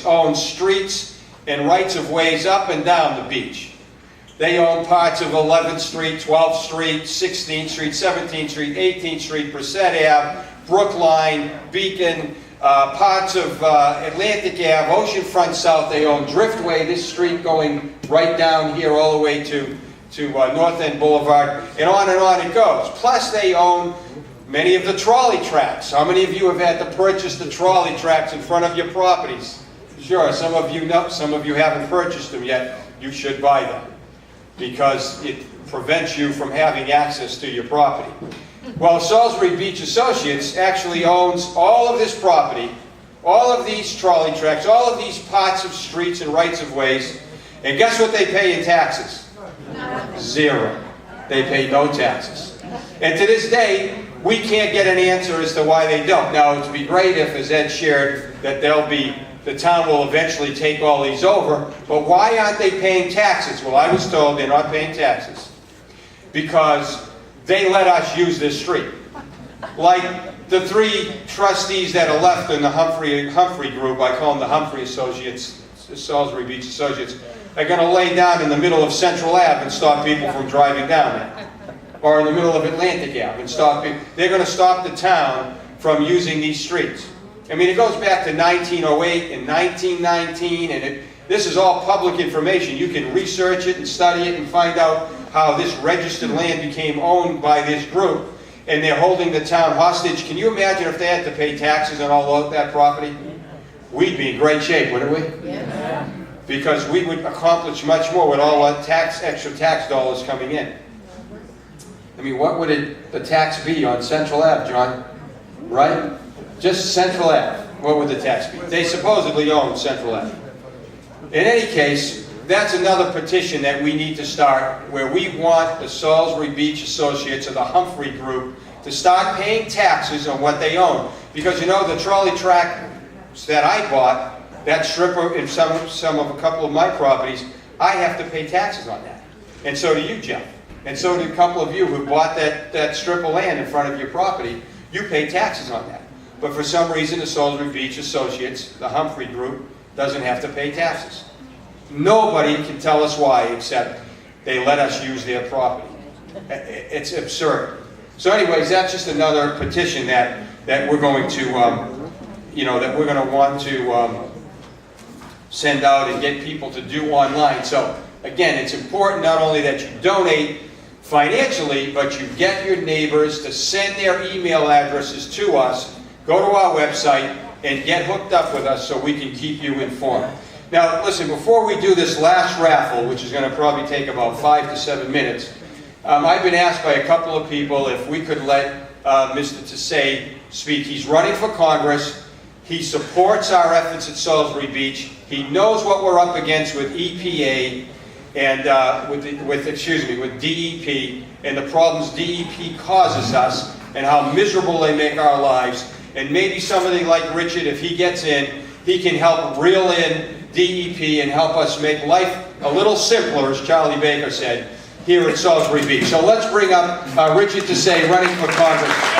own streets and rights-of-ways up and down the beach. They own parts of 11th Street, 12th Street, 16th Street, 17th Street, 18th Street, Brissett Ave, Brookline, Beacon, parts of Atlantic Ave, Oceanfront South. They own Driftway, this street going right down here all the way to North End Boulevard, and on it goes. Plus they own many of the trolley tracks. How many of you have had to purchase the trolley tracks in front of your properties? Sure, some of you know, some of you haven't purchased them yet. You should buy them, because it prevents you from having access to your property. Well, Salisbury Beach Associates actually owns all of this property, all of these trolley tracks, all of these parts of streets and rights-of-ways, and guess what they pay in taxes? Zero. They pay no taxes. And to this day, we can't get an answer as to why they don't. Now, it would be great if, as Ed shared, that the town will eventually take all these over, but why aren't they paying taxes? Well, I was told they're not paying taxes because they let us use this street. Like the three trustees that are left in the Humphrey group, I call them the Humphrey Associates, Salisbury Beach Associates, are going to lay down in the middle of Central Ave and stop people from driving down there. Or in the middle of Atlantic Ave and stop people. They're going to stop the town from using these streets. I mean, it goes back to 1908 and 1919, and this is all public information. You can research it and study it and find out how this registered land became owned by this group, and they're holding the town hostage. Can you imagine if they had to pay taxes on all of that property? We'd be in great shape, wouldn't we? Yeah. Because we would accomplish much more with all the extra tax dollars coming in. I mean, what would the tax be on Central Ave, John? Right? Just Central Ave. What would the tax be? They supposedly own Central Ave. In any case, that's another petition that we need to start, where we want the Salisbury Beach Associates or the Humphrey Group to start paying taxes on what they own. Because you know, the trolley tracks that I bought, that strip in some of a couple of my properties, I have to pay taxes on that. And so do you, Jeff. And so do a couple of you who bought that strip of land in front of your property. You pay taxes on that. But for some reason, the Salisbury Beach Associates, the Humphrey Group, doesn't have to pay taxes. Nobody can tell us why, except they let us use their property. It's absurd. So anyways, that's just another petition that we're going to, that we're going to want to send out and get people to do online. So again, it's important not only that you donate financially, but you get your neighbors to send their email addresses to us, go to our website, and get hooked up with us so we can keep you informed. Now, listen, before we do this last raffle, which is going to probably take about 5 to 7 minutes, I've been asked by a couple of people if we could let Mr. Tassay speak. He's running for Congress. He supports our efforts at Salisbury Beach. He knows what we're up against with EPA and with DEP and the problems DEP causes us and how miserable they make our lives. And maybe somebody like Richard, if he gets in, he can help reel in DEP and help us make life a little simpler, as Charlie Baker said, here at Salisbury Beach. So let's bring up Richard Tassay, running for Congress.